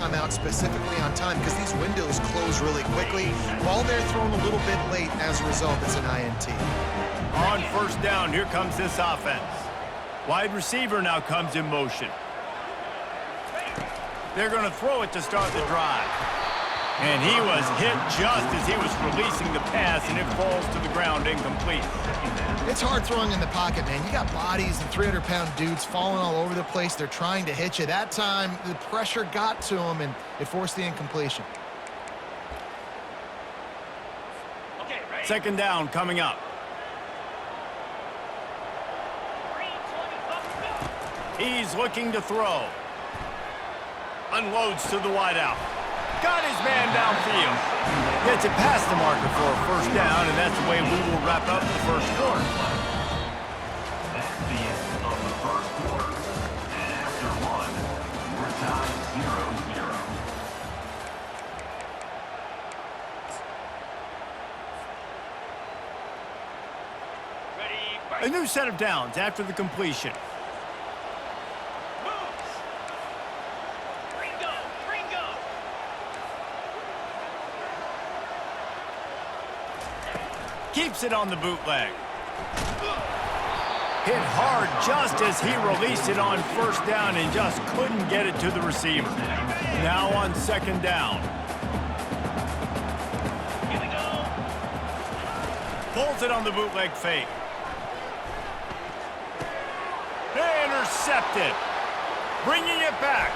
I'm out specifically on time because these windows close really quickly. Ball there thrown a little bit late. As a result, it's an INT. On first down, here comes this offense. Wide receiver now comes in motion. They're going to throw it to start the drive. And he was hit just as he was releasing the pass, and it falls to the ground incomplete. It's hard throwing in the pocket, man. You got bodies and 300-pound dudes falling all over the place. They're trying to hit you. That time, the pressure got to him, and it forced the incompletion. Second down coming up. He's looking to throw. Unloads to the wideout. Got his man downfield. Gets it past the marker for a first down, and that's the way we will wrap up the first quarter. That's the end of the first quarter. And after one, we're tied 0-0. A new set of downs after the completion. Keeps it on the bootleg. Hit hard just as he released it on first down and just couldn't get it to the receiver. Now on second down. Here we go. Pulls it on the bootleg fake. Intercepted. Bringing it back.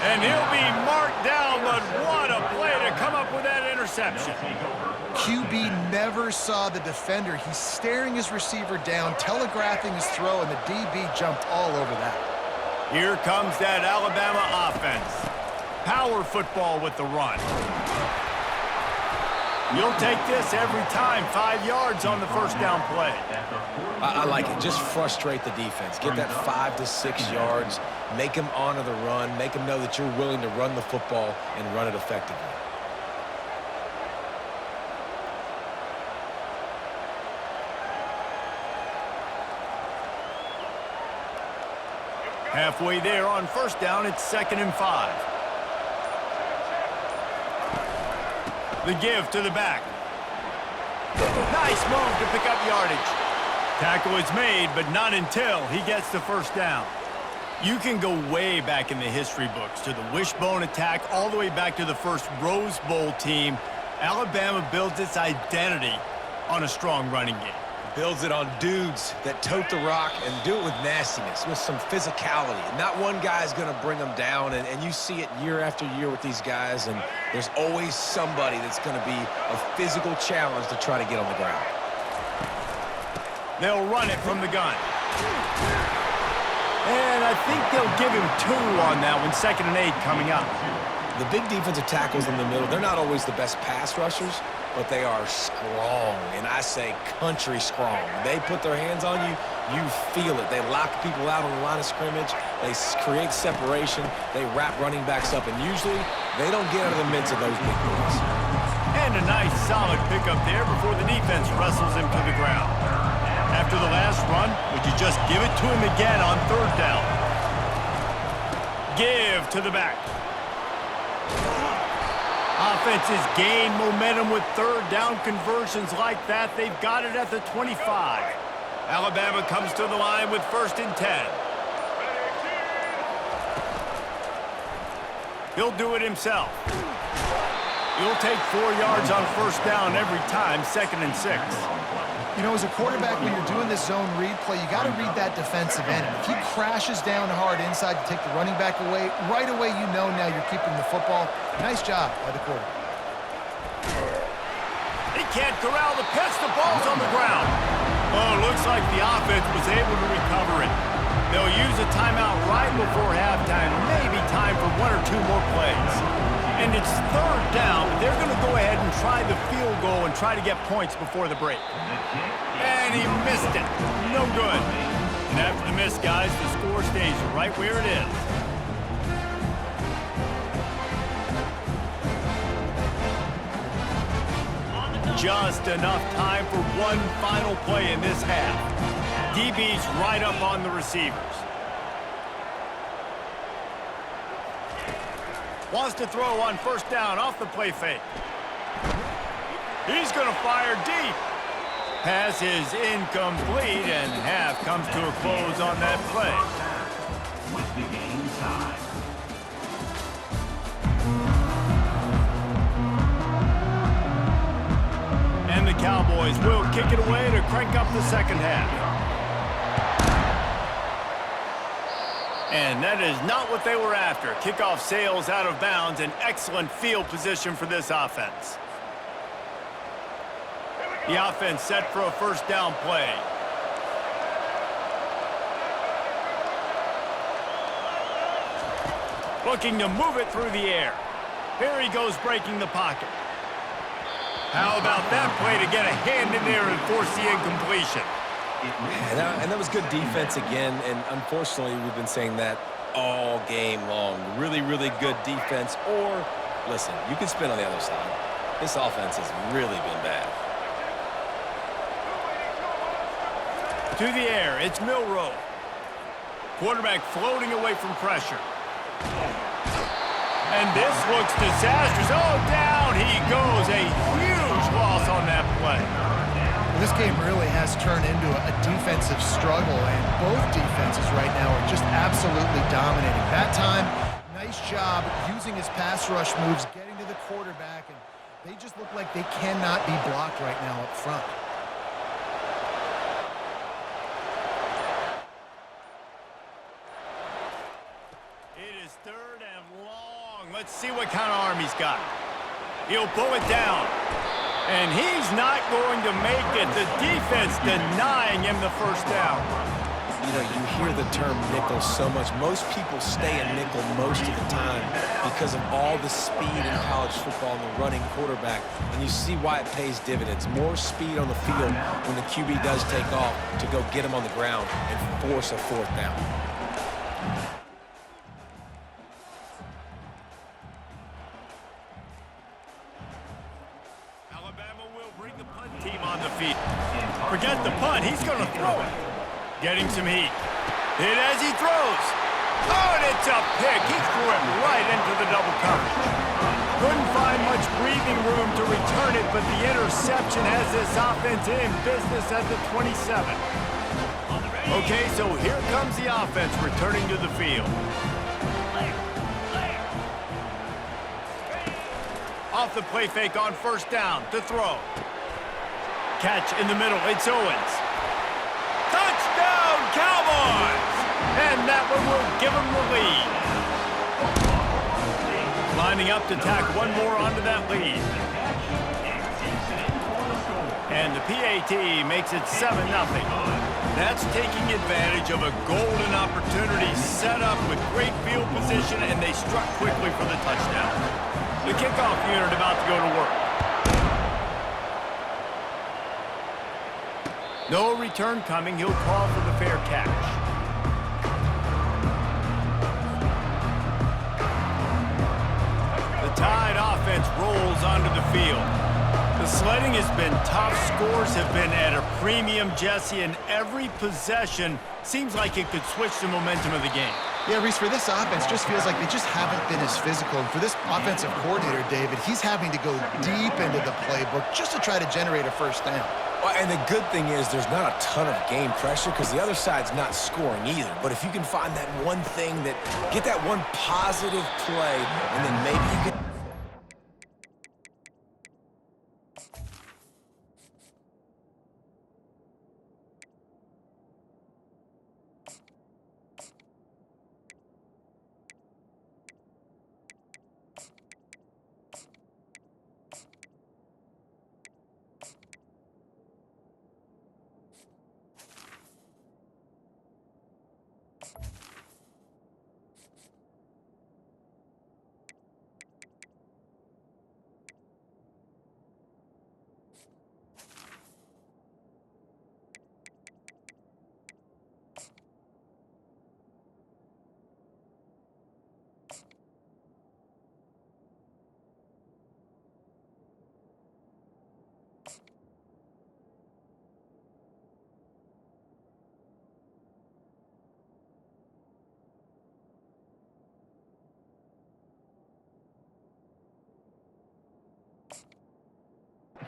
And he'll be marked down, but what a play to come up with that interception. QB never saw the defender. He's staring his receiver down, telegraphing his throw, and the DB jumped all over that. Here comes that Alabama offense. Power football with the run. You'll take this every time. 5 yards on the first down play. I like it. Just frustrate the defense. Get that 5 to 6 yards. Make them honor the run. Make them know that you're willing to run the football and run it effectively. Halfway there on first down, it's 2nd and 5. The give to the back. Nice move to pick up yardage. Tackle is made, but not until he gets the first down. You can go way back in the history books to the wishbone attack all the way back to the first Rose Bowl team. Alabama builds its identity on a strong running game. Builds it on dudes that tote the rock and do it with nastiness, with some physicality. Not one guy's going to bring them down, and you see it year after year with these guys, and there's always somebody that's going to be a physical challenge to try to get on the ground. They'll run it from the gun. And I think they'll give him 2 on that one, 2nd and 8 coming up. The big defensive tackles in the middle, they're not always the best pass rushers, but they are strong, and I say country strong. They put their hands on you, you feel it. They lock people out on the line of scrimmage. They create separation. They wrap running backs up, and usually they don't get out of the midst of those big boys. And a nice solid pickup there before the defense wrestles him to the ground. After the last run, would you just give it to him again on 3rd down? Give to the back. Offenses gain momentum with 3rd down conversions like that. They've got it at the 25. Alabama comes to the line with 1st and 10. He'll do it himself. He'll take 4 yards on first down every time, 2nd and 6. You know, as a quarterback, when you're doing this zone read play, you got to read that defensive end. If he crashes down hard inside to take the running back away, right away you know now you're keeping the football. Nice job by the quarterback. He can't corral the pitch. The ball's on the ground. Oh, looks like the offense was able to recover it. They'll use a timeout right before halftime. Maybe time for 1 or 2 more plays. And it's 3rd down, but they're going to go ahead and try the field goal and try to get points before the break. And he missed it. No good. And after the miss, guys, the score stays right where it is. Just enough time for one final play in this half. DB's right up on the receivers. Wants to throw on first down off the play fake. He's going to fire deep. Pass is incomplete, and half comes to a close on that play. With the game time. And the Cowboys will kick it away to crank up the second half. And that is not what they were after. Kickoff sails out of bounds, and excellent field position for this offense. The offense set for a first down play. Looking to move it through the air. Here he goes breaking the pocket. How about that play to get a hand in there and force the incompletion? And that was good defense again, and unfortunately, we've been saying that all game long. Really, really good defense, or, listen, you can spin on the other side. This offense has really been bad. To the air, it's Milroe. Quarterback floating away from pressure. And this looks disastrous. Oh, down he goes. A huge loss on that play. This game really has turned into a defensive struggle, and both defenses right now are just absolutely dominating. That time, nice job using his pass rush moves, getting to the quarterback, and they just look like they cannot be blocked right now up front. It is third and long. Let's see what kind of arm he's got. He'll pull it down. And he's not going to make it. The defense denying him the first down. You know, you hear the term nickel so much. Most people stay a nickel most of the time because of all the speed in college football and the running quarterback. And you see why it pays dividends. More speed on the field when the QB does take off to go get him on the ground and force a fourth down. Forget the punt. He's going to throw it. Getting some heat. Hit as he throws. Oh, and it's a pick. He threw it right into the double coverage. Couldn't find much breathing room to return it, but the interception has this offense in business at the 27. Okay, so here comes the offense returning to the field. Off the play fake on first down to throw. Catch in the middle, it's Owens. Touchdown, Cowboys! And that one will give them the lead. Lining up to tack one more onto that lead. And the PAT makes it 7-0. That's taking advantage of a golden opportunity set up with great field position, and they struck quickly for the touchdown. The kickoff unit about to go to work. No return coming. He'll call for the fair catch. The Tide offense rolls onto the field. The sledding has been tough. Scores have been at a premium, Jesse, and every possession seems like it could switch the momentum of the game. Yeah, Reese, for this offense, just feels like they just haven't been as physical. And for this offensive coordinator, David, he's having to go deep into the playbook just to try to generate a first down. Well, and the good thing is there's not a ton of game pressure because the other side's not scoring either. But if you can find that one thing get that one positive play, and then maybe you can...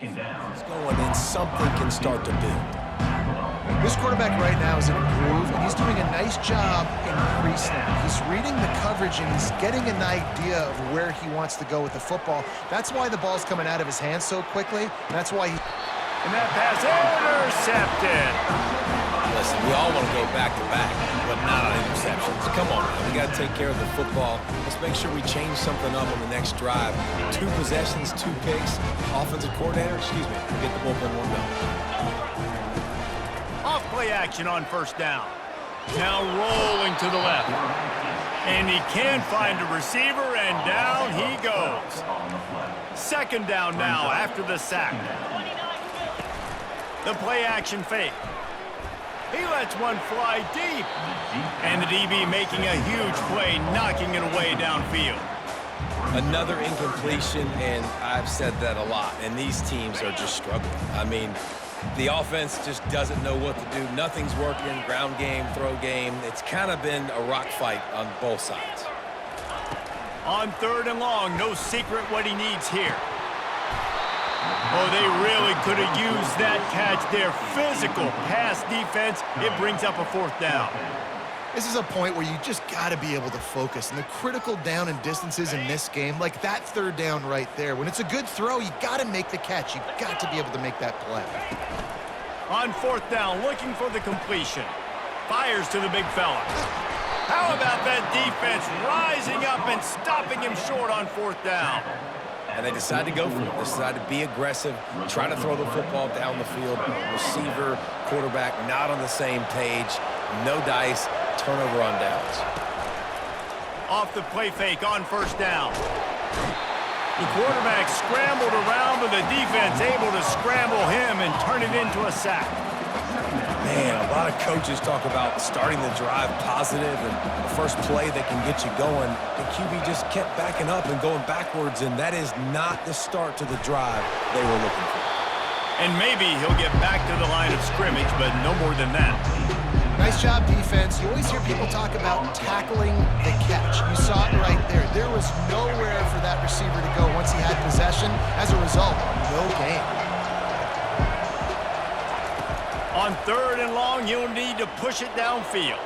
second down. It's going in, something can start to build. This quarterback right now is in a groove, and he's doing a nice job in pre-snap. He's reading the coverage, and he's getting an idea of where he wants to go with the football. That's why the ball's coming out of his hands so quickly, and that's why he... And that pass intercepted. Listen, we all want to go back-to-back, but not on interceptions. Come on, man. We got to take care of the football. Let's make sure we change something up on the next drive. 2 possessions, 2 picks. Offensive coordinator, get the bullpen warmed up. Off play action on first down. Now rolling to the left. And he can find a receiver, and down he goes. Second down now after the sack. The play action fake. He lets one fly deep. And the DB making a huge play, knocking it away downfield. Another incompletion, and I've said that a lot, and these teams are just struggling. I mean, the offense just doesn't know what to do. Nothing's working, ground game, throw game. It's kind of been a rock fight on both sides. On third and long, no secret what he needs here. Oh, they really could have used that catch there. Physical pass defense. It brings up a fourth down. This is a point where you just got to be able to focus. And the critical down and distances in this game, like that third down right there, when it's a good throw, you got to make the catch. You got to be able to make that play. On fourth down, looking for the completion. Fires to the big fella. How about that defense rising up and stopping him short on fourth down? And they decide to go for it. They decide to be aggressive, try to throw the football down the field. Receiver, quarterback, not on the same page. No dice, turnover on downs. Off the play fake on first down. The quarterback scrambled around, but the defense able to scramble him and turn it into a sack. Man, a lot of coaches talk about starting the drive positive and the first play that can get you going. The QB just kept backing up and going backwards, and that is not the start to the drive they were looking for. And maybe he'll get back to the line of scrimmage, but no more than that. Nice job, defense. You always hear people talk about tackling the catch. You saw it right there. There was nowhere for that receiver to go once he had possession. As a result, no gain. On third and long, he'll need to push it downfield.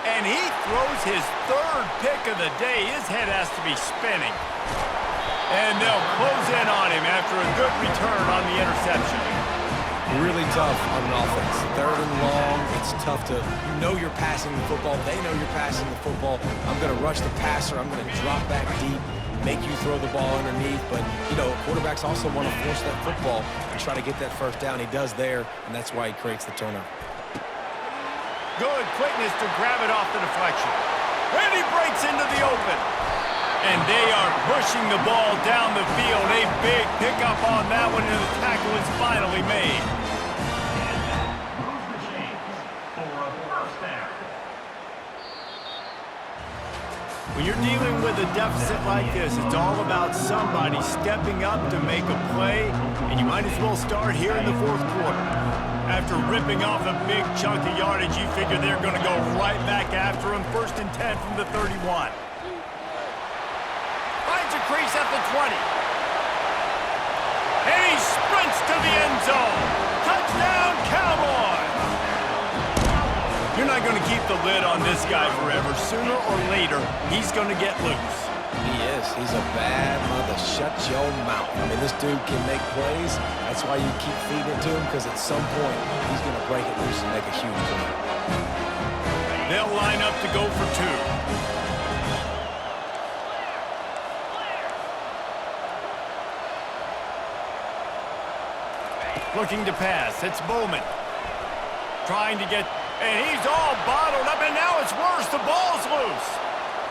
And he throws his third pick of the day. His head has to be spinning. And they'll close in on him after a good return on the interception. Really tough on an offense. Third and long, it's tough to, you know you're passing the football. They know you're passing the football. I'm going to rush the passer. I'm going to drop back deep, make you throw the ball underneath. But, you know, quarterbacks also want to force that football and try to get that first down. He does there, and that's why he creates the turnover. Good quickness to grab it off the deflection. And he breaks into the open. And they are pushing the ball down the field. A big pickup on that one, and the tackle is finally made. When you're dealing with a deficit like this, it's all about somebody stepping up to make a play, and you might as well start here in the fourth quarter. After ripping off a big chunk of yardage, you figure they're going to go right back after him. 1st and 10 from the 31. Finds a crease at the 20. And he sprints to the end zone. Touchdown, Cowboys! You're not going to keep the lid on this guy forever. Sooner or later, he's going to get loose. He is. He's a bad mother. Shut your mouth. I mean, this dude can make plays. That's why you keep feeding it to him, because at some point, he's going to break it loose and make a huge play. They'll line up to go for 2. Looking to pass. It's Bowman. Trying to get... And he's all bottled up, and now it's worse. The ball's loose.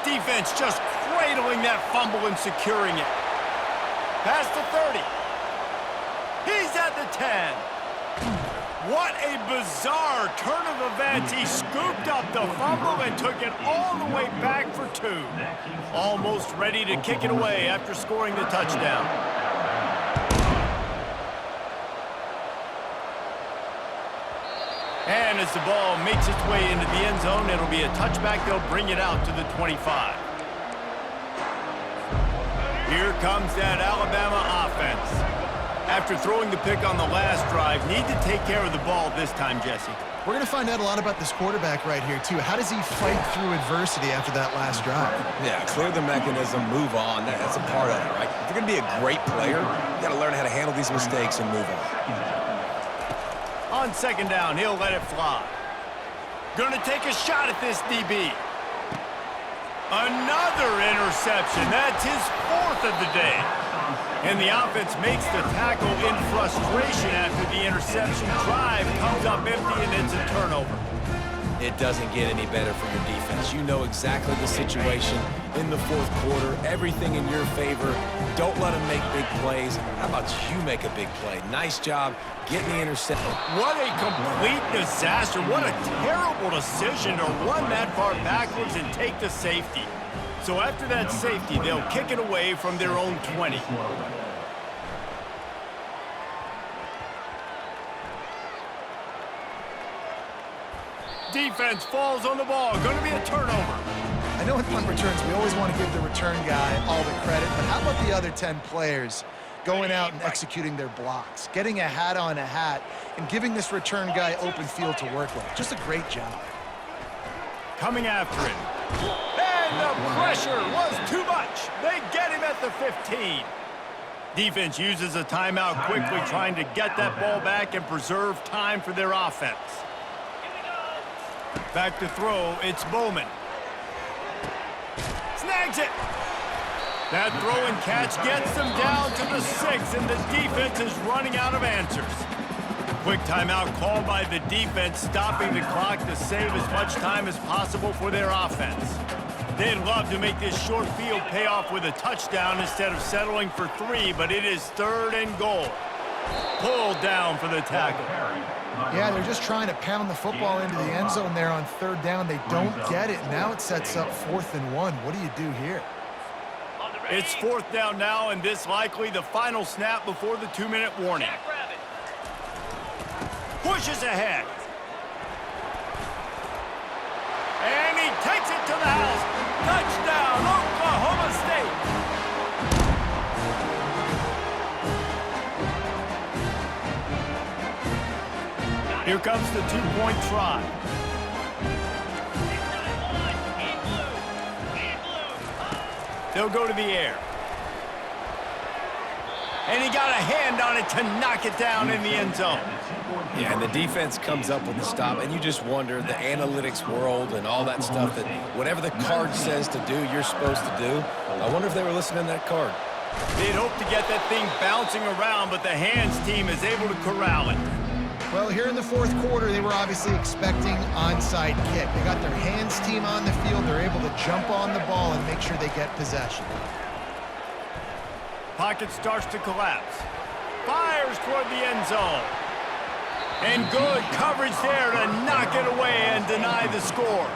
Defense just cradling that fumble and securing it. Past the 30. He's at the 10. What a bizarre turn of events. He scooped up the fumble and took it all the way back for 2. Almost ready to kick it away after scoring the touchdown. And as the ball makes its way into the end zone, it'll be a touchback. They'll bring it out to the 25. Here comes that Alabama offense. After throwing the pick on the last drive, need to take care of the ball this time, Jesse. We're going to find out a lot about this quarterback right here, too. How does he fight through adversity after that last drive? Yeah, clear the mechanism, move on. That's a part of it, right? If you're going to be a great player, you got to learn how to handle these mistakes and move on. On second down, he'll let it fly. Gonna take a shot at this DB. Another interception. That's his fourth of the day. And the offense makes the tackle in frustration after the interception. Drive comes up empty, and it's a turnover. It doesn't get any better for your defense. You know exactly the situation in the fourth quarter. Everything in your favor. Don't let them make big plays. How about you make a big play? Nice job getting the interception. What a complete disaster. What a terrible decision to run that far backwards and take the safety. So after that safety, they'll kick it away from their own 20. Defense falls on the ball. Going to be a turnover. I know in punt returns, we always want to give the return guy all the credit, but how about the other 10 players going out and executing their blocks, getting a hat on a hat, and giving this return guy open field to work with? Just a great job. Coming after him. And the pressure was too much. They get him at the 15. Defense uses a timeout quickly, trying to get that ball back and preserve time for their offense. Back to throw, it's Bowman. Snags it. That throw and catch gets them down to the 6, and the defense is running out of answers. Quick timeout called by the defense, stopping the clock to save as much time as possible for their offense. They'd love to make this short field pay off with a touchdown instead of settling for 3, but it is 3rd and goal. Pulled down for the tackle. Yeah, they're just trying to pound the football into the end zone there on 3rd down. They don't get it. Now it sets up 4th and 1. What do you do here? It's 4th down now, and this likely the final snap before the 2-minute warning. Pushes ahead. And he takes it to the house. Touchdown, Oklahoma State. Here comes the 2-point try. They'll go to the air. And he got a hand on it to knock it down in the end zone. Yeah, and the defense comes up with the stop, and you just wonder, the analytics world and all that stuff, that whatever the card says to do, you're supposed to do. I wonder if they were listening to that card. They'd hope to get that thing bouncing around, but the hands team is able to corral it. Well, here in the 4th quarter, they were obviously expecting onside kick. They got their hands team on the field. They're able to jump on the ball and make sure they get possession. Pocket starts to collapse. Fires toward the end zone. And good coverage there to knock it away and deny the score.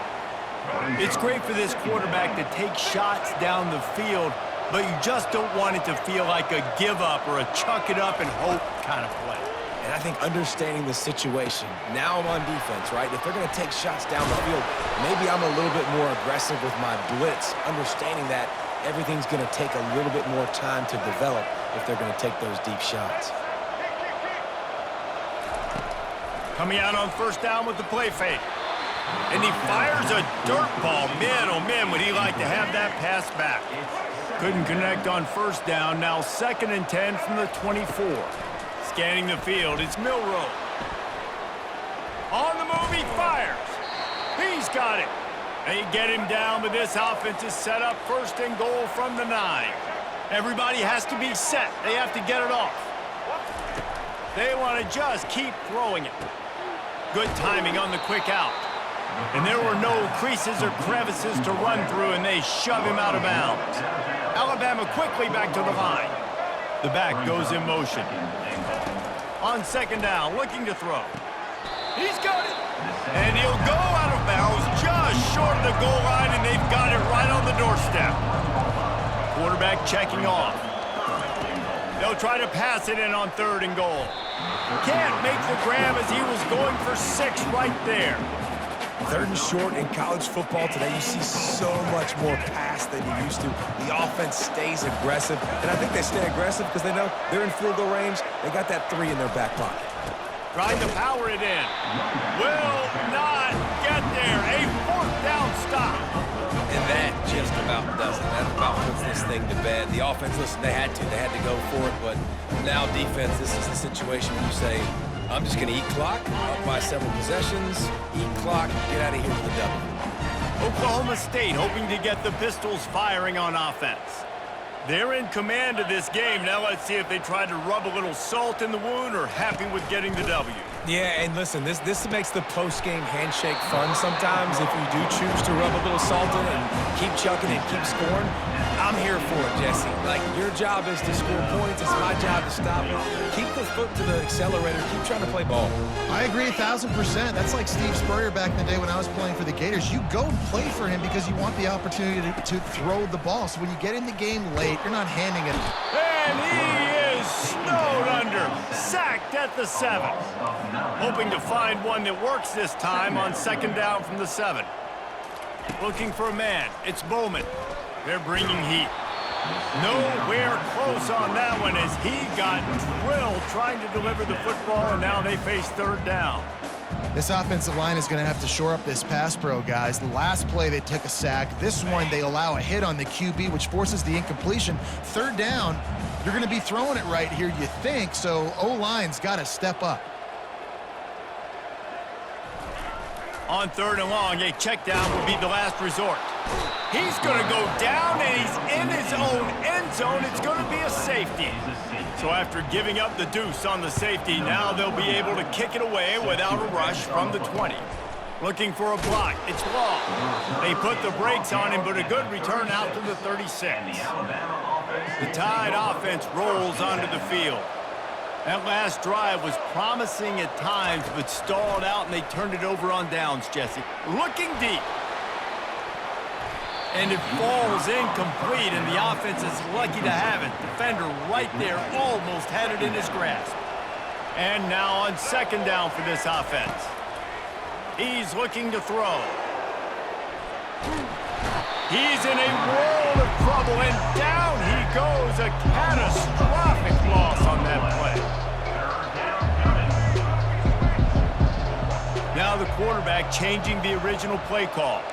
It's great for this quarterback to take shots down the field, but you just don't want it to feel like a give up or a chuck it up and hope kind of play. And I think understanding the situation, now I'm on defense, right? If they're going to take shots down the field, maybe I'm a little bit more aggressive with my blitz, understanding that everything's going to take a little bit more time to develop if they're going to take those deep shots. Coming out on 1st down with the play fake. And he fires a dirt ball. Man, oh man, would he like to have that pass back. Couldn't connect on 1st down. Now 2nd and 10 from the 24. Scanning the field, it's Milroe. On the move, he fires. He's got it. They get him down, but this offense is set up 1st and goal from the 9. Everybody has to be set. They have to get it off. They want to just keep throwing it. Good timing on the quick out. And there were no creases or crevices to run through, and they shove him out of bounds. Alabama quickly back to the line. The back goes in motion. On 2nd down, looking to throw. He's got it. And he'll go out of bounds just short of the goal line, and they've got it right on the doorstep. Quarterback checking off. They'll try to pass it in on 3rd and goal. Can't make the grab as he was going for 6 right there. Third and short in college football today, you see so much more pass than you used to. The offense stays aggressive, and I think they stay aggressive because they know they're in field goal range. They got that 3 in their back pocket. Trying to power it in. Will not get there. A 4th down stop. And that just about does it. That about puts this thing to bed. The offense, listen, they had to go for it, but now defense, this is the situation where you say, I'm just going to eat clock, up by several possessions, eat clock, get out of here with a W. Oklahoma State hoping to get the Pistols firing on offense. They're in command of this game. Now let's see if they try to rub a little salt in the wound or happy with getting the W. Yeah, and listen, this makes the post-game handshake fun sometimes if you do choose to rub a little salt in and keep chucking and keep scoring. I'm here for it, Jesse. Like, your job is to score points. It's my job to stop it. Keep the foot to the accelerator. Keep trying to play ball. I agree 1,000%. That's like Steve Spurrier back in the day when I was playing for the Gators. You go and play for him because you want the opportunity to throw the ball. So when you get in the game late, you're not handing it. And he is snowed under. Sacked at the 7. Hoping to find one that works this time on 2nd down from the 7. Looking for a man. It's Bowman. They're bringing heat. Nowhere close on that one as he got drilled trying to deliver the football, and now they face 3rd down. This offensive line is going to have to shore up this pass pro, guys. The last play, they took a sack. This one, they allow a hit on the QB, which forces the incompletion. 3rd down, you're going to be throwing it right here, you think, so O-line's got to step up. On 3rd and long, a check down will be the last resort. He's going to go down, and he's in his own end zone. It's going to be a safety. So after giving up the deuce on the safety, now they'll be able to kick it away without a rush from the 20. Looking for a block. It's Long. They put the brakes on him, but a good return out to the 36. The Tide offense rolls onto the field. That last drive was promising at times, but stalled out, and they turned it over on downs, Jesse. Looking deep. And it falls incomplete, and the offense is lucky to have it. Defender right there almost had it in his grasp. And now on 2nd down for this offense. He's looking to throw. He's in a world of trouble, and down he goes. A catastrophic loss on that play. Now the quarterback changing the original play call.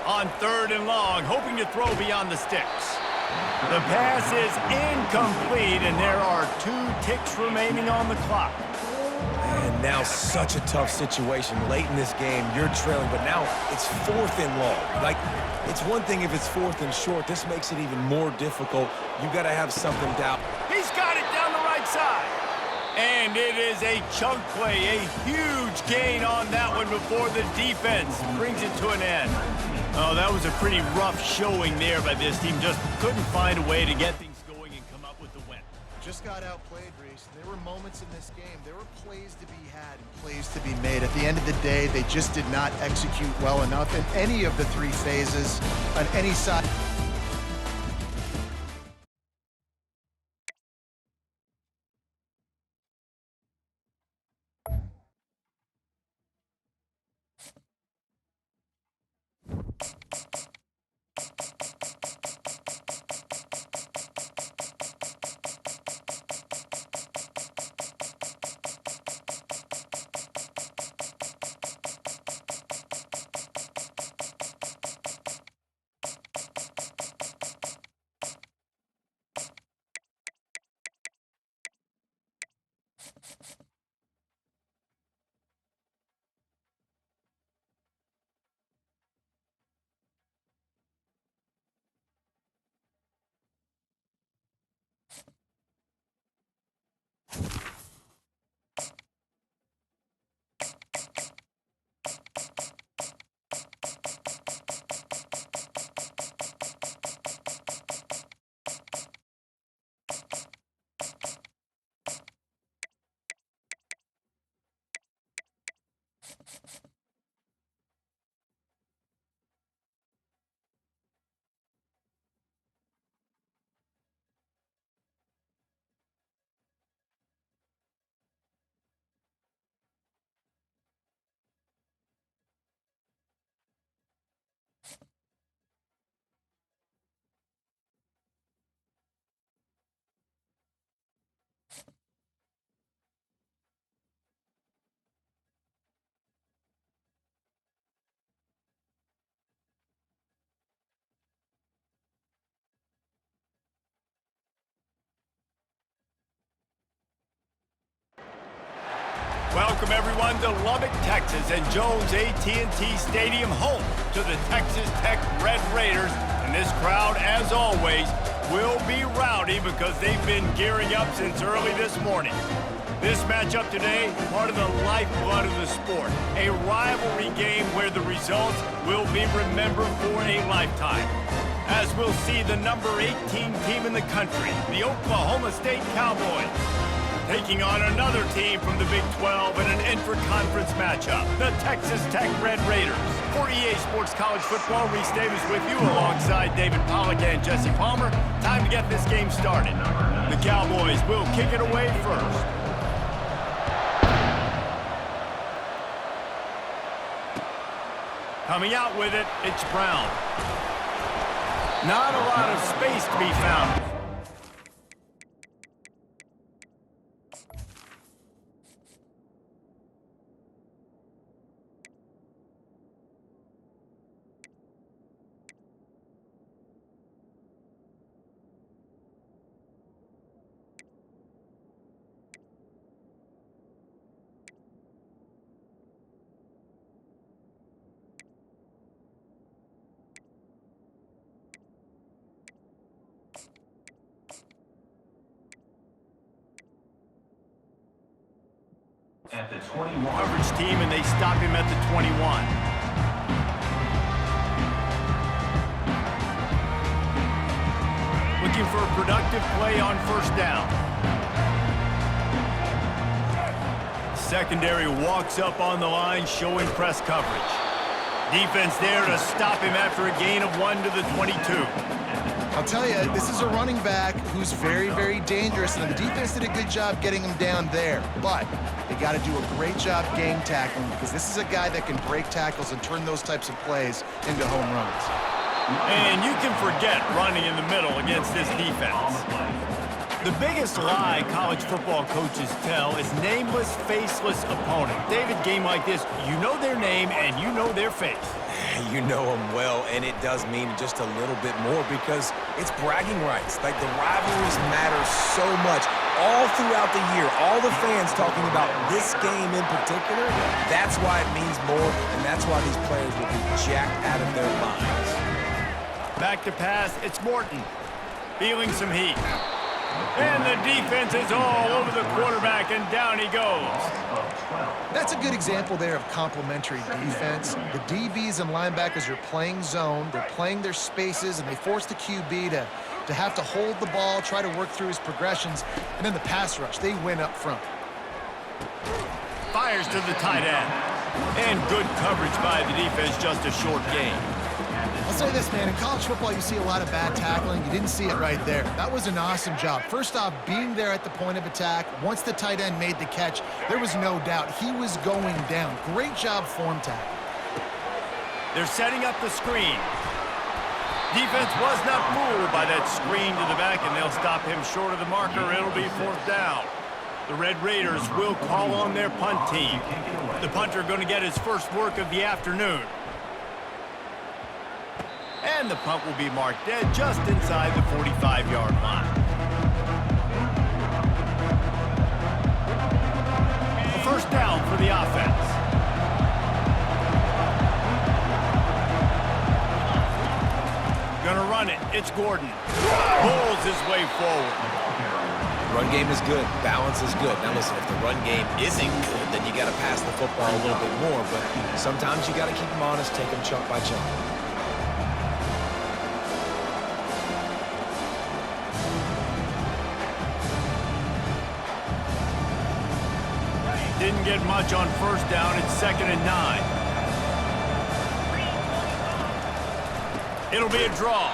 On 3rd and long, hoping to throw beyond the sticks. The pass is incomplete, and there are 2 ticks remaining on the clock. And now such a tough situation. Late in this game, you're trailing, but now it's 4th and long. Like, it's one thing if it's 4th and short. This makes it even more difficult. You got to have something down. He's got it down the right side. And it is a chunk play, a huge gain on that one before the defense brings it to an end. Oh, that was a pretty rough showing there by this team. Just couldn't find a way to get things going and come up with the win. Just got outplayed, Reese. There were moments in this game. There were plays to be had and plays to be made. At the end of the day, they just did not execute well enough in any of the 3 phases on any side. Welcome everyone to Lubbock, Texas, and Jones AT&T Stadium, home to the Texas Tech Red Raiders. And this crowd, as always, will be rowdy because they've been gearing up since early this morning. This matchup today, part of the lifeblood of the sport, a rivalry game where the results will be remembered for a lifetime. As we'll see the number 18 team in the country, the Oklahoma State Cowboys, taking on another team from the Big 12 in an intra-conference matchup, the Texas Tech Red Raiders. For EA Sports College Football, Reese Davis with you alongside David Pollack and Jesse Palmer. Time to get this game started. The Cowboys will kick it away first. Coming out with it, it's Brown. Not a lot of space to be found. At the 21. Coverage team, and they stop him at the 21. Looking for a productive play on first down. Secondary walks up on the line, showing press coverage. Defense there to stop him after a gain of 1 to the 22. I'll tell you, this is a running back who's very, very dangerous, and the defense did a good job getting him down there. But they got to do a great job game tackling because this is a guy that can break tackles and turn those types of plays into home runs. And you can forget running in the middle against this defense. The biggest lie college football coaches tell is nameless, faceless opponent. David, game like this, you know their name and you know their face. You know them well, and it does mean just a little bit more because it's bragging rights. Like, the rivalries matter so much all throughout the year. All the fans talking about this game in particular, that's why it means more, and that's why these players will be jacked out of their minds. Back to pass, it's Morton. Feeling some heat. And the defense is all over the quarterback, and down he goes. That's a good example there of complementary defense. The DBs and linebackers are playing zone, they're playing their spaces, and they force the QB to have to hold the ball, try to work through his progressions, and then the pass rush, they win up front. Fires to the tight end. And good coverage by the defense, just a short gain. I'll say this, man, in college football, you see a lot of bad tackling. You didn't see it right there. That was an awesome job. First off, being there at the point of attack. Once the tight end made the catch, there was no doubt he was going down. Great job form tackle. They're setting up the screen. Defense was not fooled by that screen to the back, and they'll stop him short of the marker. It'll be fourth down. The Red Raiders will call on their punt team. The punter going to get his first work of the afternoon. And the punt will be marked dead just inside the 45-yard line. A first down for the offense. Gonna run it. It's Gordon. Pulls his way forward. Run game is good. Balance is good. Now listen, if the run game isn't good, then you got to pass the football a little bit more. But sometimes you got to keep them honest, take them chunk by chunk. Didn't get much on first down. It's 2nd and 9. It'll be a draw.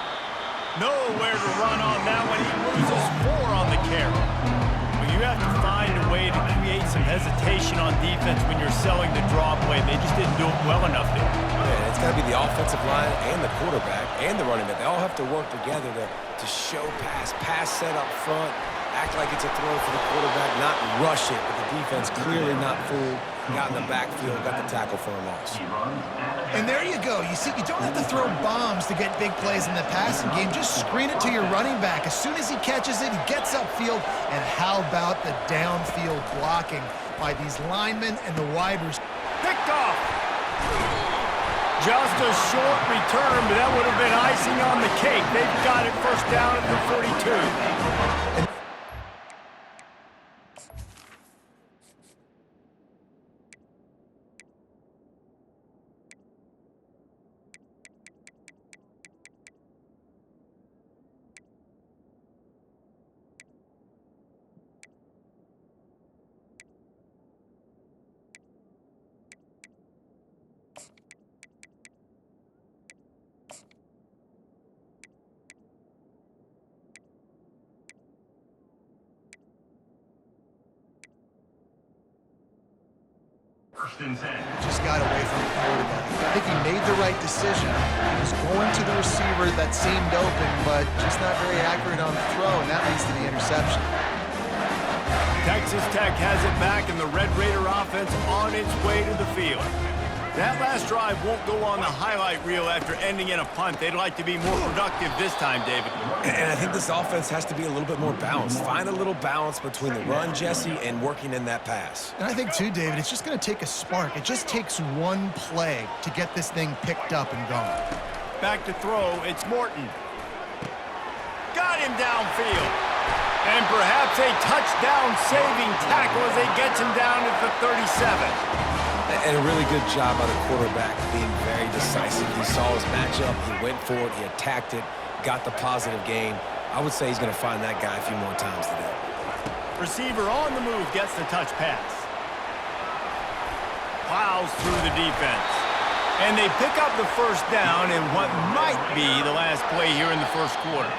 Nowhere to run on that one. He loses 4 on the carry. Well, you have to find a way to create some hesitation on defense when you're selling the draw play. They just didn't do it well enough there. Yeah, it's got to be the offensive line and the quarterback and the running back. They all have to work together to show pass set up front, act like it's a throw for the quarterback, not rush it, but the defense clearly not fooled, got in the backfield, got the tackle for a loss. And there you go. You see, you don't have to throw bombs to get big plays in the passing game. Just screen it to your running back. As soon as he catches it, he gets upfield. And how about the downfield blocking by these linemen and the wide receivers? Picked off. Just a short return, but that would have been icing on the cake. They've got it first down at the 42. First and 10. Just got away from the quarterback. I think he made the right decision. He was going to the receiver that seemed open, but just not very accurate on the throw, and that leads to the interception. Texas Tech has it back, and the Red Raider offense on its way to the field. That last drive won't go on the highlight reel after ending in a punt. They'd like to be more productive this time, David. And I think this offense has to be a little bit more balanced. Find a little balance between the run, Jesse, and working in that pass. And I think, too, David, it's just going to take a spark. It just takes one play to get this thing picked up and going. Back to throw, it's Morton. Got him downfield. And perhaps a touchdown-saving tackle as they gets him down at the 37. And a really good job by the quarterback being very decisive. He saw his matchup, he went for it, he attacked it, got the positive gain. I would say he's going to find that guy a few more times today. Receiver on the move gets the touch pass. Plows through the defense. And they pick up the first down in what might be the last play here in the first quarter.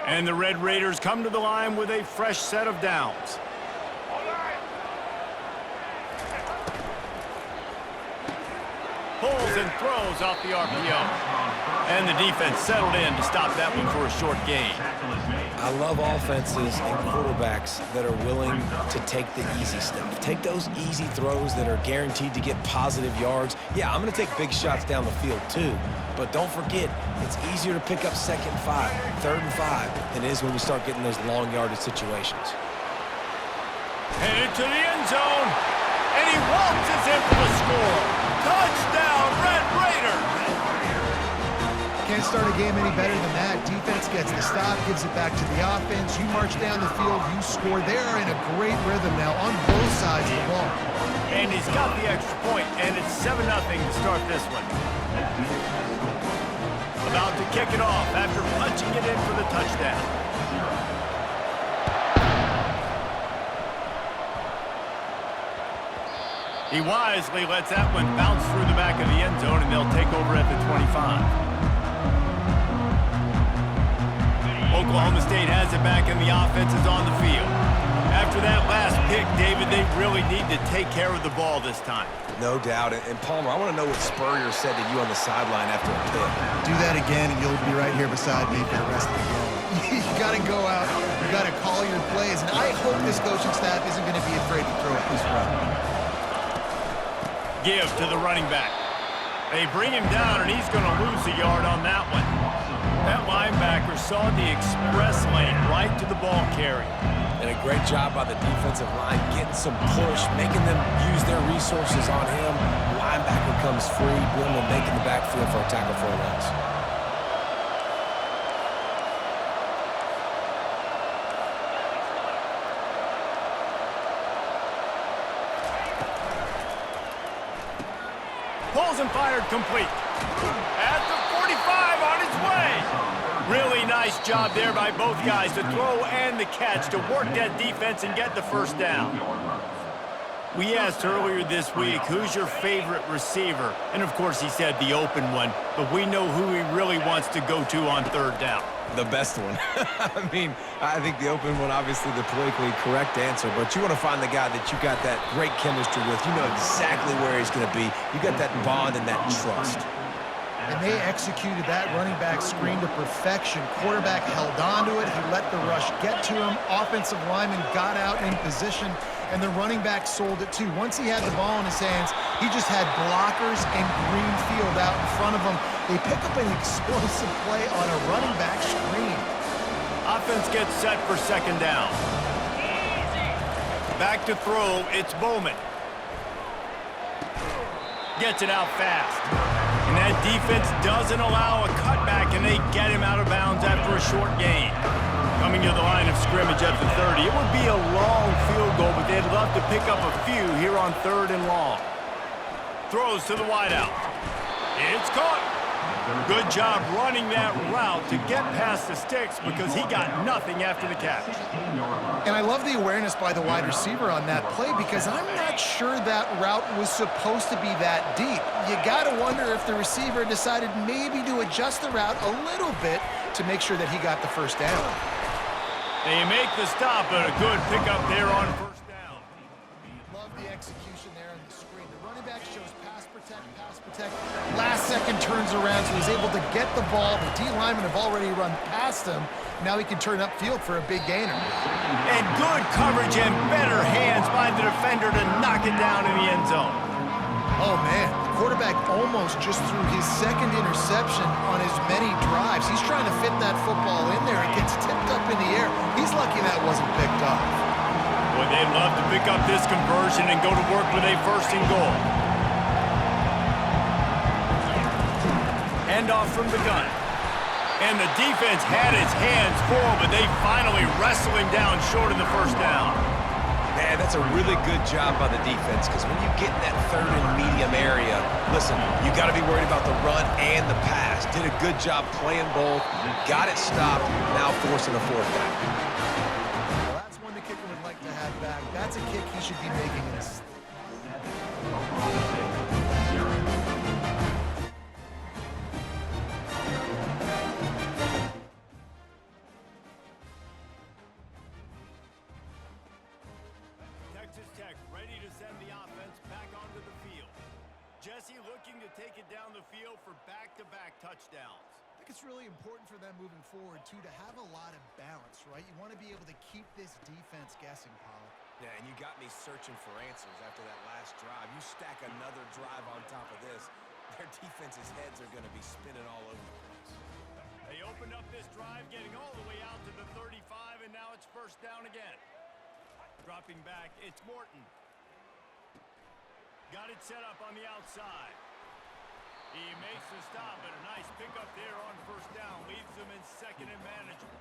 And the Red Raiders come to the line with a fresh set of downs. Pulls and throws off the RPO. And the defense settled in to stop that one for a short gain. I love offenses and quarterbacks that are willing to take the easy stuff. Take those easy throws that are guaranteed to get positive yards. Yeah, I'm going to take big shots down the field too. But don't forget, it's easier to pick up 2nd and 5, 3rd and 5 than it is when we start getting those long yardage situations. Headed to the end zone. And he waltzes in for the score. Touchdown, Red Raiders! Can't start a game any better than that. Defense gets the stop, gives it back to the offense. You march down the field, you score. They're in a great rhythm now on both sides of the ball. And he's got the extra point, and it's 7-0 to start this one. About to kick it off after punching it in for the touchdown. He wisely lets that one bounce through the back of the end zone, and they'll take over at the 25. Oklahoma State has it back, and the offense is on the field. After that last pick, David, they really need to take care of the ball this time. No doubt. And Palmer, I want to know what Spurrier said to you on the sideline after a pick. Do that again, and you'll be right here beside me for the rest of the game. You got to go out. You got to call your plays, and I hope this coaching staff isn't going to be afraid to throw up this run. Give to the running back. They bring him down, and he's going to lose a yard on that one. That linebacker saw the express lane right to the ball carrier. And a great job by the defensive line getting some push, making them use their resources on him. The linebacker comes free, Blum making the backfield for a tackle for a loss. Pulls and fired complete. At the 45 on its way. Really nice job there by both guys to throw and the catch to work that defense and get the first down. We asked earlier this week, who's your favorite receiver? And of course he said the open one, but we know who he really wants to go to on 3rd down. The best one. I mean, I think the open one, obviously the politically correct answer, but you want to find the guy that you got that great chemistry with. You know exactly where he's going to be. You got that bond and that trust. And they executed that running back screen to perfection. Quarterback held onto it. He let the rush get to him. Offensive lineman got out in position, and the running back sold it too. Once he had the ball in his hands, he just had blockers and green field out in front of him. They pick up an explosive play on a running back screen. Offense gets set for second down. Back to throw, it's Bowman. Gets it out fast. And that defense doesn't allow a cutback, and they get him out of bounds after a short gain. Coming to the line of scrimmage at the 30. It would be a long field goal, but they'd love to pick up a few here on 3rd and long. Throws to the wideout. It's caught. Good job running that route to get past the sticks because he got nothing after the catch. And I love the awareness by the wide receiver on that play because I'm not sure that route was supposed to be that deep. You got to wonder if the receiver decided maybe to adjust the route a little bit to make sure that he got the first down. They make the stop, but a good pickup there on first down. Love the execution there on the screen. The running back shows pass protect, pass protect. Last second turns around, so he's able to get the ball. The D linemen have already run past him. Now he can turn upfield for a big gainer. And good coverage and better hands by the defender to knock it down in the end zone. Oh, man. The quarterback almost just threw his second interception on as many drives. He's trying to fit that football in there. It gets tipped up in the air. He's lucky that wasn't picked up. Boy, they'd love to pick up this conversion and go to work with a 1st and goal. Handoff from the gun. And the defense had his hands full, but they finally wrestle him down short of the first down. Man, that's a really good job by the defense because when you get in that 3rd and medium area, listen, you got to be worried about the run and the pass. Did a good job playing both, got it stopped, now forcing a 4th down. Well, that's one the kicker would like to have back. That's a kick he should be making in his... Texas Tech ready to send the offense back onto the field. Jesse looking to take it down the field for back-to-back touchdowns. I think it's really important for them moving forward, too, to have a lot of balance, right? You want to be able to keep this defense guessing, Pollock. Yeah, and you got me searching for answers after that last drive. You stack another drive on top of this, their defense's heads are going to be spinning all over the place. They opened up this drive, getting all the way out to the 35, and now it's first down again. Dropping back, it's Morton. Got it set up on the outside. He makes the stop, but a nice pickup there on first down. Leaves them in 2nd and manageable.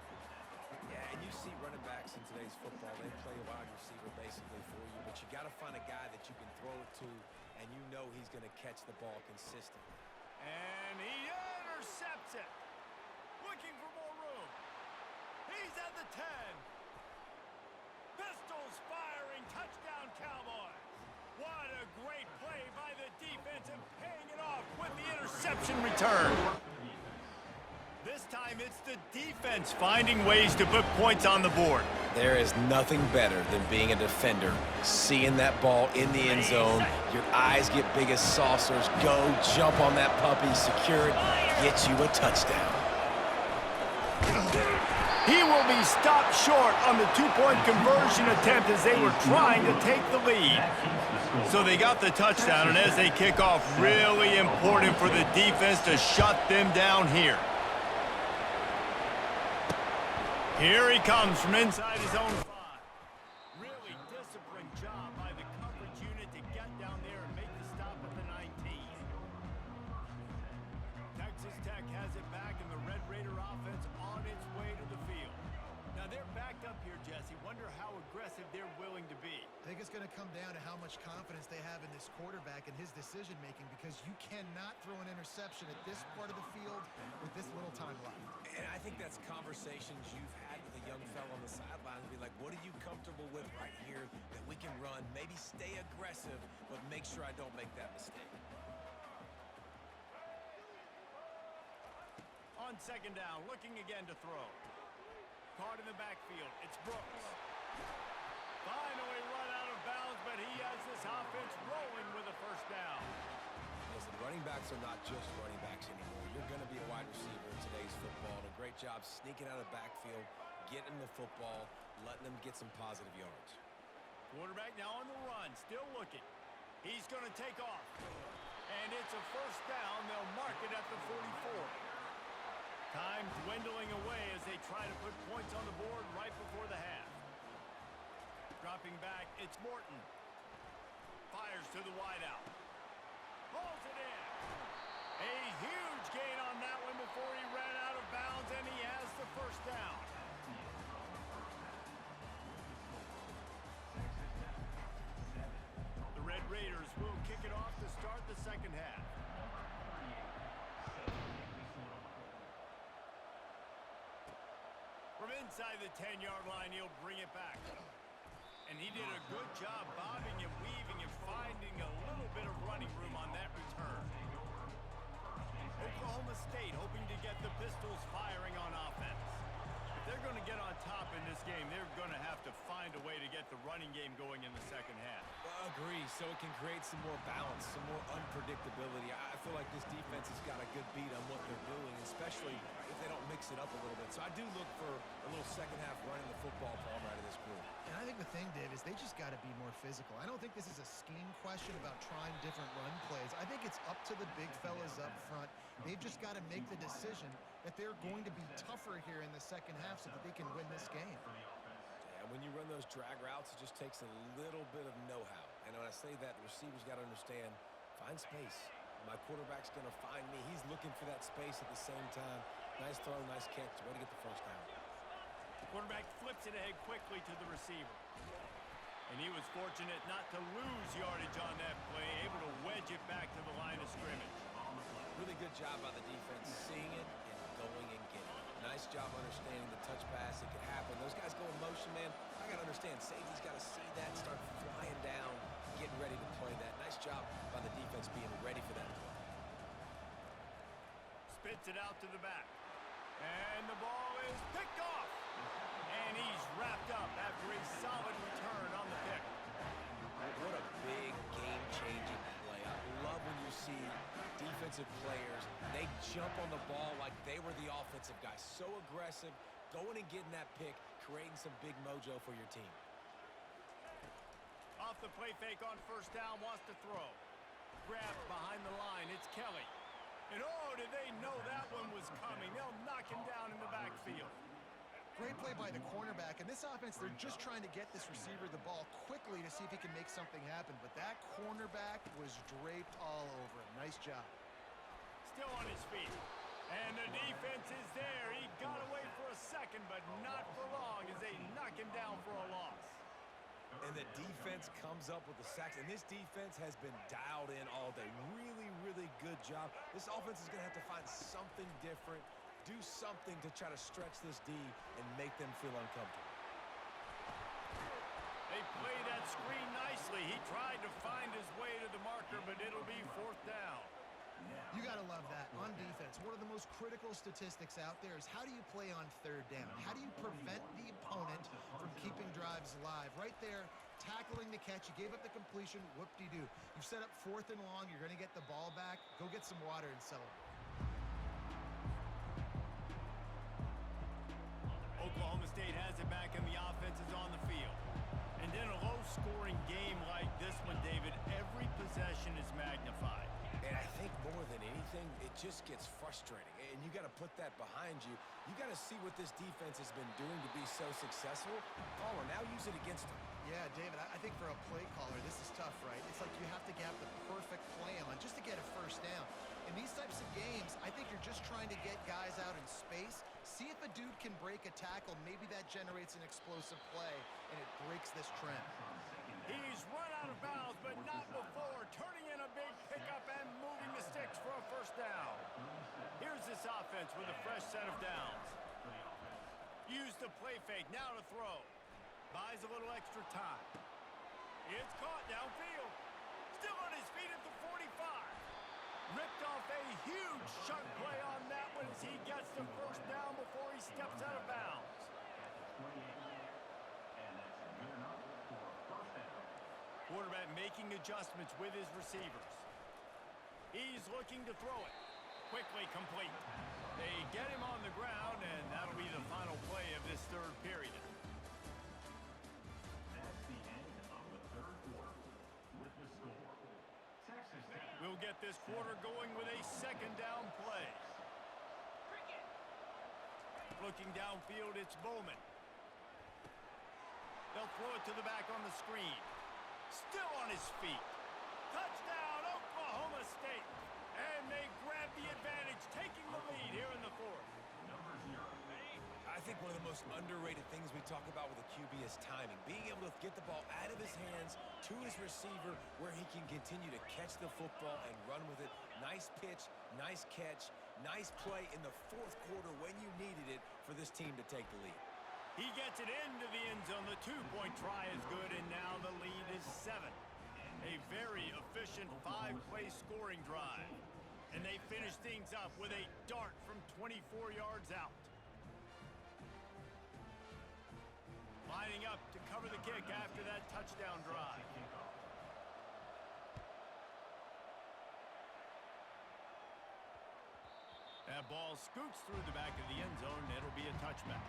Yeah, and you see running backs in today's football, they play a wide receiver basically for you, but you got to find a guy that you can throw it to, and you know he's going to catch the ball consistently. And he intercepts it. Looking for more room. He's at the 10. Pistols firing, touchdown Cowboys. What a great play by the defense and paying it off with the interception return. This time it's the defense finding ways to put points on the board. There is nothing better than being a defender, seeing that ball in the end zone, your eyes get big as saucers, go jump on that puppy, secure it, get you a touchdown. He will be stopped short on the 2-point conversion attempt as they were trying to take the lead. So they got the touchdown, and as they kick off, really important for the defense to shut them down here. Here he comes from inside his own 5. Really disciplined job by the coverage unit to get down there and make the stop at the 19. Texas Tech has it back, and the Red Raider offense on its way to the field. Now they're backed up here, Jesse. Wonder how aggressive they're willing to be. I think it's going to come down to how much confidence they have in this quarterback and his decision-making, because you cannot throw an interception at this part of the field with this little time left. And I think that's conversations you've had with a young fellow on the sideline and be like, what are you comfortable with right here that we can run? Maybe stay aggressive, but make sure I don't make that mistake. On On second down, looking again to throw. Caught in the backfield. It's Brooks. Finally run out of bounds, but he has this offense rolling with a first down. Listen, running backs are not just running backs anymore. You're going to be a wide receiver in today's football. And a great job sneaking out of the backfield, getting the football, letting them get some positive yards. Quarterback now on the run, still looking. He's going to take off. And it's a first down. They'll mark it at the 44. Time dwindling away as they try to put points on the board right before the half. Dropping back, it's Morton. Fires to the wideout. Pulls it in. A huge gain on that one before he ran out of bounds, and he has the first down. The Red Raiders will kick it off to start the second half. From inside the 10-yard line, he'll bring it back. And he did a good job bobbing and weaving and finding a little bit of running room on that return. Oklahoma State hoping to get the Pistols firing on offense. If they're going to get on top in this game, they're going to have to find a way to get the running game going in the second half. Well, agree, so it can create some more balance, some more unpredictability. I feel like this defense has got a good beat on what they're doing, especially if they don't mix it up a little bit. So I do look for a little second half running the football problem out of this group. And I think the thing, Dave, is they just got to be more physical. I don't think this is a scheme question about trying different run plays. I think it's up to the big fellas up front. They've just got to make the decision that they're going to be tougher here in the second half so that they can win this game. Yeah, when you run those drag routes, it just takes a little bit of know-how. And when I say that, the receivers got to understand, find space. My quarterback's going to find me. He's looking for that space at the same time. Nice throw, nice catch. Way to get the first down. The quarterback flips it ahead quickly to the receiver. And he was fortunate not to lose yardage on that play, able to wedge it back to the line of scrimmage. Really good job by the defense, seeing it and going and getting it. Nice job understanding the touch pass. It could happen. Those guys go in motion, man. I got to understand, safety's got to see that, start flying down, getting ready to play that. Nice job by the defense being ready for that play. Spits it out to the back. And the ball is picked off. And he's wrapped up after a solid return on the pick. What a big game-changing play. I love when you see defensive players, they jump on the ball like they were the offensive guys. So aggressive, going and getting that pick, creating some big mojo for your team. Off the play fake on first down, wants to throw. Grabbed behind the line, it's Kelly. And oh, did they know that one was coming. They'll knock him down in the backfield. Great play by the cornerback. And this offense, they're just trying to get this receiver the ball quickly to see if he can make something happen. But that cornerback was draped all over him. Nice job. Still on his feet. And the defense is there. He got away for a second, but not for long as they knock him down for a loss. And the defense comes up with the sacks. And this defense has been dialed in all day. Really, really good job. This offense is going to have to find something different, do something to try to stretch this D and make them feel uncomfortable. They play that screen nicely. He tried to find his way to the marker, but it'll be fourth down. You got to love that. On defense, one of the most critical statistics out there is how do you play on third down? How do you prevent the opponent from keeping drives alive? Right there, tackling the catch. You gave up the completion. Whoop-de-doo. You've set up fourth and long. You're going to get the ball back. Go get some water and celebrate. Oklahoma State has it back, and the offense is on the field. And in a low-scoring game like this one, David, every possession is magnified. And I think more than anything, it just gets frustrating. And you got to put that behind you. You got to see what this defense has been doing to be so successful. Caller, now use it against them. Yeah, David, I think for a play caller, this is tough, right? It's like you have to get the perfect play on just to get a first down. In these types of games, I think you're just trying to get guys out in space, see if a dude can break a tackle. Maybe that generates an explosive play, and it breaks this trend. He's run out of bounds, but not before turning in a big pickup and moving the sticks for a first down. Here's this offense with a fresh set of downs. Use the play fake, now to throw. Buys a little extra time. It's caught downfield. Still on his feet at the 45. Ripped off a huge chunk play on that one as he gets the quarterback making adjustments with his receivers. He's looking to throw it. Quickly complete. They get him on the ground, and that'll be the final play of this third period. That's the end of the third quarter. With the score, Texas Tech. We'll get this quarter going with a second down play. Looking downfield, it's Bowman. They'll throw it to the back on the screen. Still on his feet. Touchdown, Oklahoma State. And they grab the advantage, taking the lead here in the fourth. Number 0. I think one of the most underrated things we talk about with a QB is timing. Being able to get the ball out of his hands to his receiver where he can continue to catch the football and run with it. Nice pitch, nice catch, nice play in the fourth quarter when you needed it for this team to take the lead. He gets it into the end zone. The two-point try is good, and now the lead is 7. A very efficient 5-play scoring drive. And they finish things up with a dart from 24 yards out. Lining up to cover the kick after that touchdown drive. That ball scoots through the back of the end zone, and it'll be a touchback.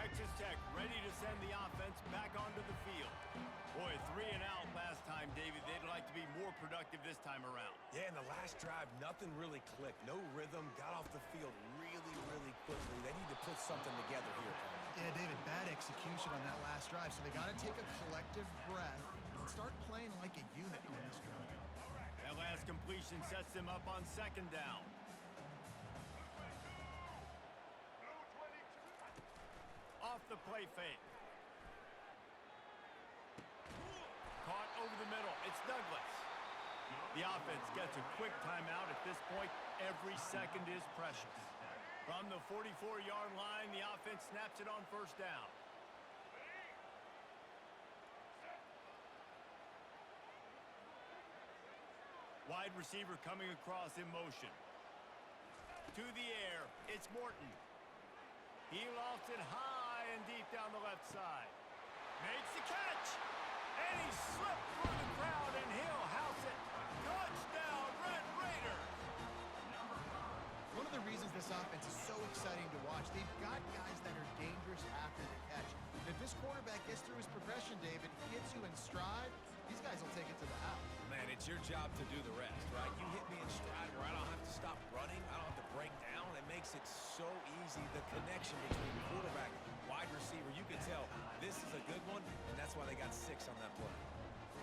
Texas Tech ready to send the offense back onto the field. Boy, 3 and out last time, David. They'd like to be more productive this time around. Yeah, in the last drive, nothing really clicked. No rhythm, got off the field really, really quickly. They need to put something together here. Yeah, David, bad execution on that last drive, so they got to take a collective breath and start playing like a unit on this drive. That last completion sets them up on second down. Off the play fake. Caught over the middle. It's Douglas. The offense gets a quick timeout at this point. Every second is precious. From the 44-yard line, the offense snaps it on first down. Wide receiver coming across in motion. To the air, it's Morton. He lofts it high and deep down the left side. Makes the catch! And he slipped through the crowd, and he'll house it. Touchdown, Red Raiders! One of the reasons this offense is so exciting to watch, they've got guys that are dangerous after the catch. If this quarterback gets through his progression, David, hits you in stride, these guys will take it to the house. Man, it's your job to do the rest, right? You hit me in stride where I don't have to stop running. I don't have to break down. It makes it so easy. The connection between quarterback, wide receiver, you can tell this is a good one, and that's why they got 6 on that play.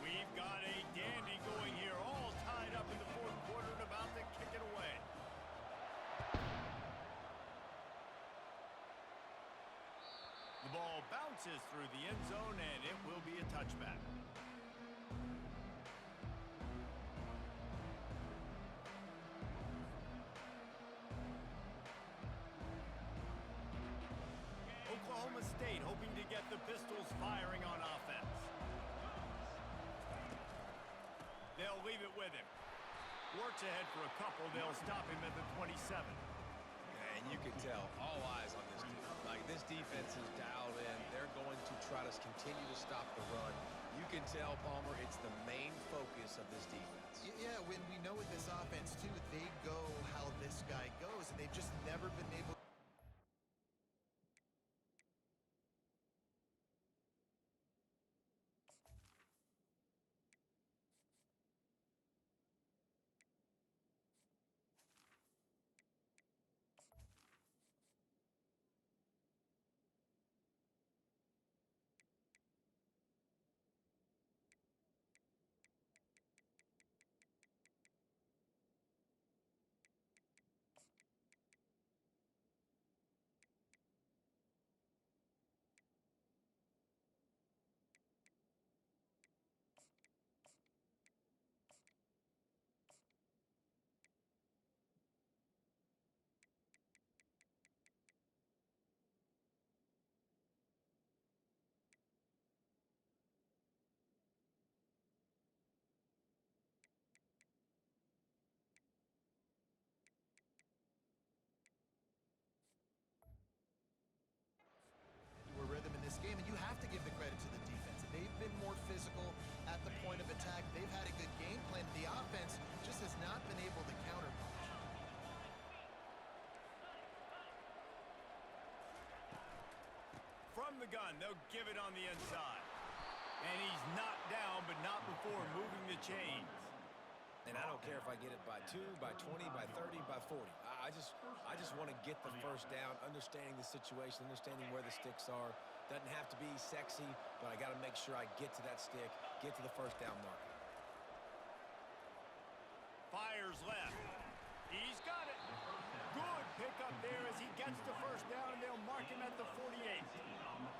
We've got a dandy going here, all tied up in the fourth quarter and about to kick it away. The ball bounces through the end zone, and it will be a touchback. Oklahoma State hoping to get the Pistols firing on offense. They'll leave it with him. Works ahead for a couple. They'll stop him at the 27. And you can tell all eyes on this team. Like, this defense is dialed in. They're going to try to continue to stop the run. You can tell, Palmer, it's the main focus of this defense. Yeah, when we know with this offense, too, they go how this guy goes, and they've just never been able From the gun, they'll give it on the inside. And he's knocked down, but not before moving the chains. And I don't care if I get it by 2, by 20, by 30, by 40. I just want to get the first down, understanding the situation, understanding where the sticks are. Doesn't have to be sexy, but I got to make sure I get to that stick, get to the first down mark. Fires left. He's got it. Good pickup there as he gets the first down, and they'll mark him at the 48.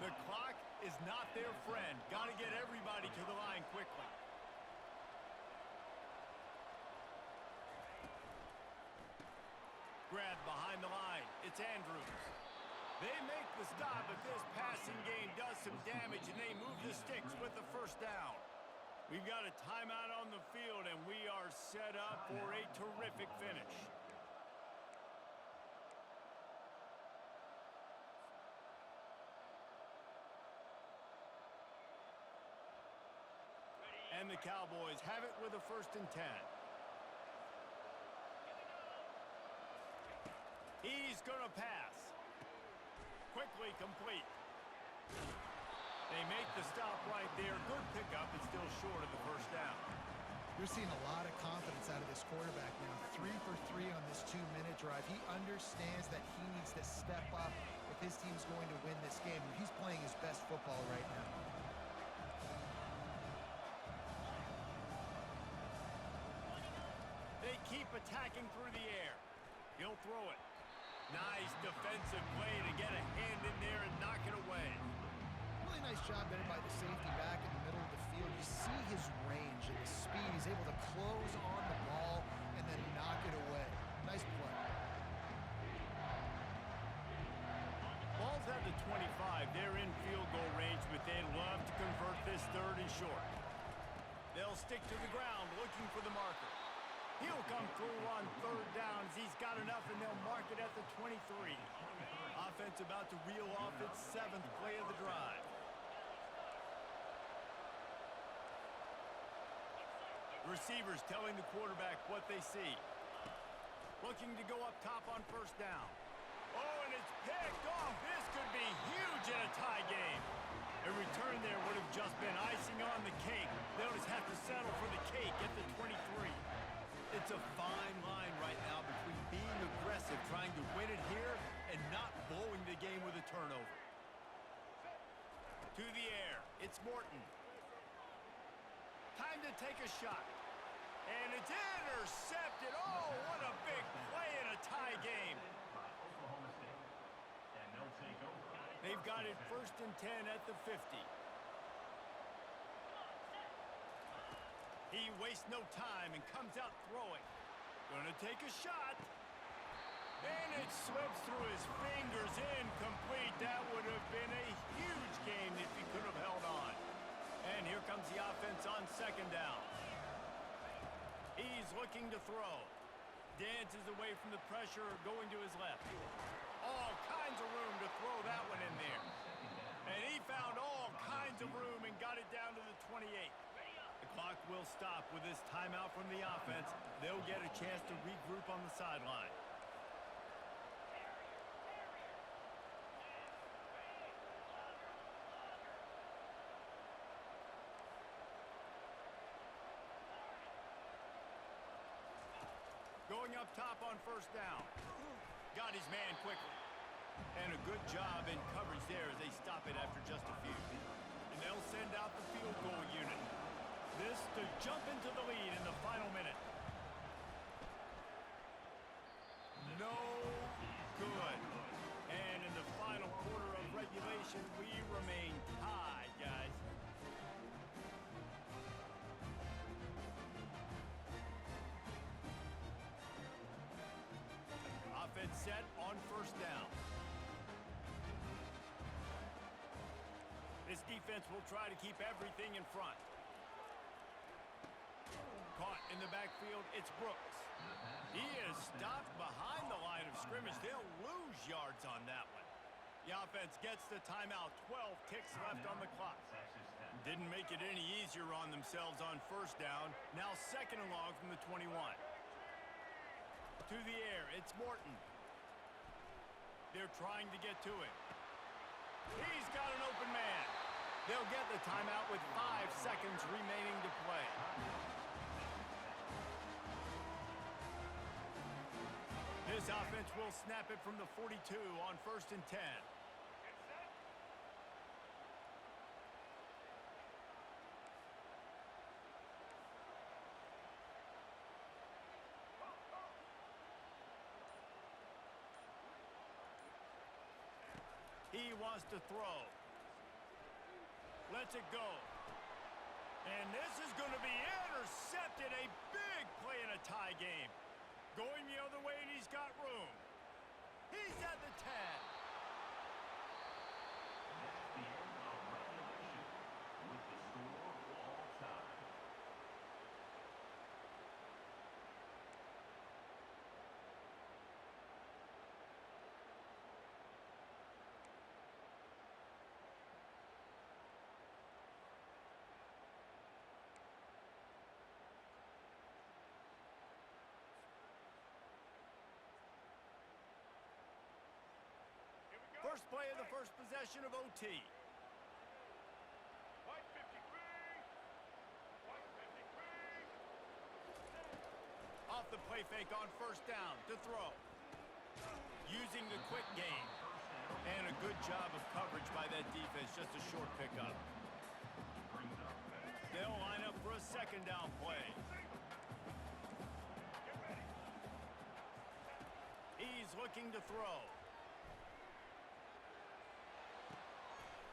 The clock is not their friend. Got to get everybody to the line quickly. Grabbed behind the line. It's Andrews. They make the stop, but this passing game does some damage, and they move the sticks with the first down. We've got a timeout on the field, and we are set up for a terrific finish. And the Cowboys have it with a 1st and 10. He's going to pass. Quickly complete. They make the stop right there. Good pickup, but still short of the first down. You're seeing a lot of confidence out of this quarterback now. 3 for 3 on this 2-minute drive. He understands that he needs to step up if his team's going to win this game. He's playing his best football right now. They keep attacking through the air. He'll throw it. Nice defensive play to get a hand in there and knock it away. Really nice job there by the safety back in the middle of the field. You see his range and his speed. He's able to close on the ball and then knock it away. Nice play. Ball's at the 25. They're in field goal range, but they'd love to convert this 3rd and short. They'll stick to the ground looking for the marker. He'll come through on 3rd down as he's got enough, and they'll mark it at the 23. Offense about to reel off its 7th play of the drive. Receivers telling the quarterback what they see. Looking to go up top on 1st down. Oh, and it's picked off. This could be huge in a tie game. A return there would have just been icing on the cake. They'll just have to settle for the cake at the 23. It's a fine line right now between being aggressive, trying to win it here, and not blowing the game with a turnover. To the air, it's Morton. Time to take a shot. And it's intercepted. Oh, what a big play in a tie game. Oklahoma State. And they'll take over. They've got it 1st and 10 at the 50. He wastes no time and comes out throwing. Gonna take a shot. And it slips through his fingers, incomplete. That would have been a huge game if he could have held on. And here comes the offense on 2nd down. He's looking to throw. Dances away from the pressure, going to his left. All kinds of room to throw that one in there. And he found all kinds of room and got it down to the 28. The clock will stop with this timeout from the offense. They'll get a chance to regroup on the sideline. Going up top on 1st down. Got his man quickly. And a good job in coverage there as they stop it after just a few. And they'll send out the field goal unit. This to jump into the lead in the final minute. No good. And in the final quarter of regulation, we remain tied, guys. Offense set on 1st down. This defense will try to keep everything in front. Caught in the backfield, it's Brooks. He is stopped behind the line of scrimmage. They'll lose yards on that one. The offense gets the timeout. 12 ticks left on the clock. Didn't make it any easier on themselves on 1st down. Now 2nd and long from the 21. To the air, it's Morton. They're trying to get to it. He's got an open man. They'll get the timeout with 5 seconds remaining to play. This offense will snap it from the 42 on 1st and 10. He wants to throw. Lets it go. And this is going to be intercepted. A big play in a tie game. Going the other way, and he's got room. He's at the 10. That's the end of regulation with the score all time. First play of the first possession of OT. White 53. Off the play fake on 1st down to throw. Using the quick game. And a good job of coverage by that defense. Just a short pickup. They'll line up for a 2nd down play. He's looking to throw.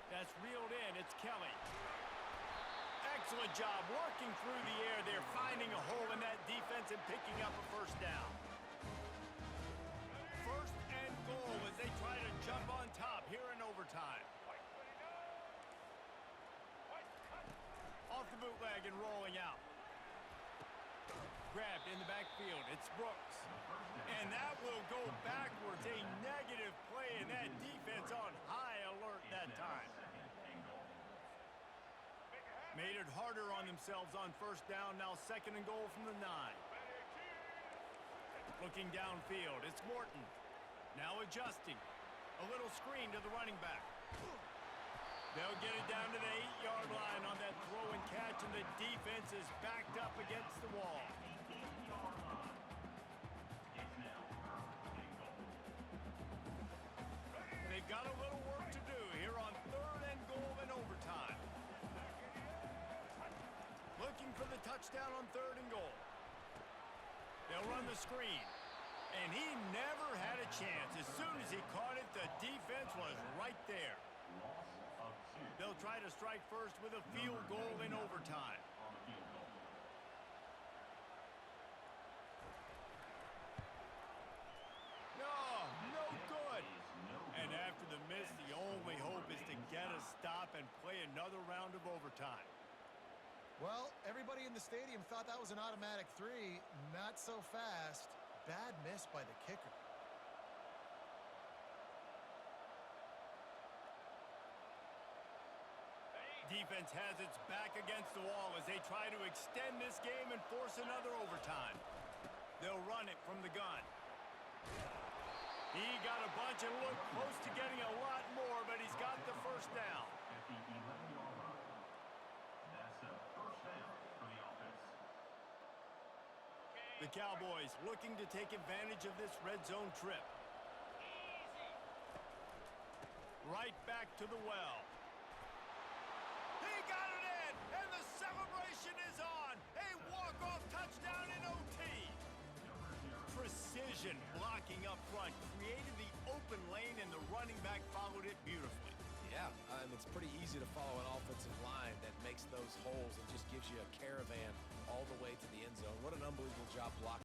That's reeled in. It's Kelly. Excellent job working through the air there, finding a hole in that defense and picking up a 1st down. 1st and goal as they try to jump on top here in overtime. Off the bootleg and rolling out. Grabbed in the backfield. It's Brooks. And that will go backwards. A negative play, and that defense on high alert that time. Made it harder on themselves on 1st down. Now 2nd and goal from the 9. Looking downfield. It's Morton. Now adjusting. A little screen to the running back. They'll get it down to the 8-yard line on that throw and catch, and the defense is backed up against the wall. They've got a little work to do here on 3rd and goal in overtime. Looking for the touchdown on 3rd and goal. They'll run the screen. And he never had a chance. As soon as he caught it, the defense was right there. They'll try to strike first with a field goal in overtime. No good. And after the miss, the only hope is to get a stop and play another round of overtime. Well, everybody in the stadium thought that was an automatic 3. Not so fast. Bad miss by the kicker. Defense has its back against the wall as they try to extend this game and force another overtime. They'll run it from the gun. He got a bunch and looked close to getting a lot more, but he's got the 1st down. At the 11-yard line. That's a 1st down for the offense. The Cowboys looking to take advantage of this red zone trip. Right back to the well. He got it in, and the celebration is on. A walk-off touchdown in OT. Precision blocking up front created the open lane, and the running back followed it beautifully. Yeah, it's pretty easy to follow an offensive line that makes those holes and just gives you a caravan all the way to the end zone. What an unbelievable job blocking.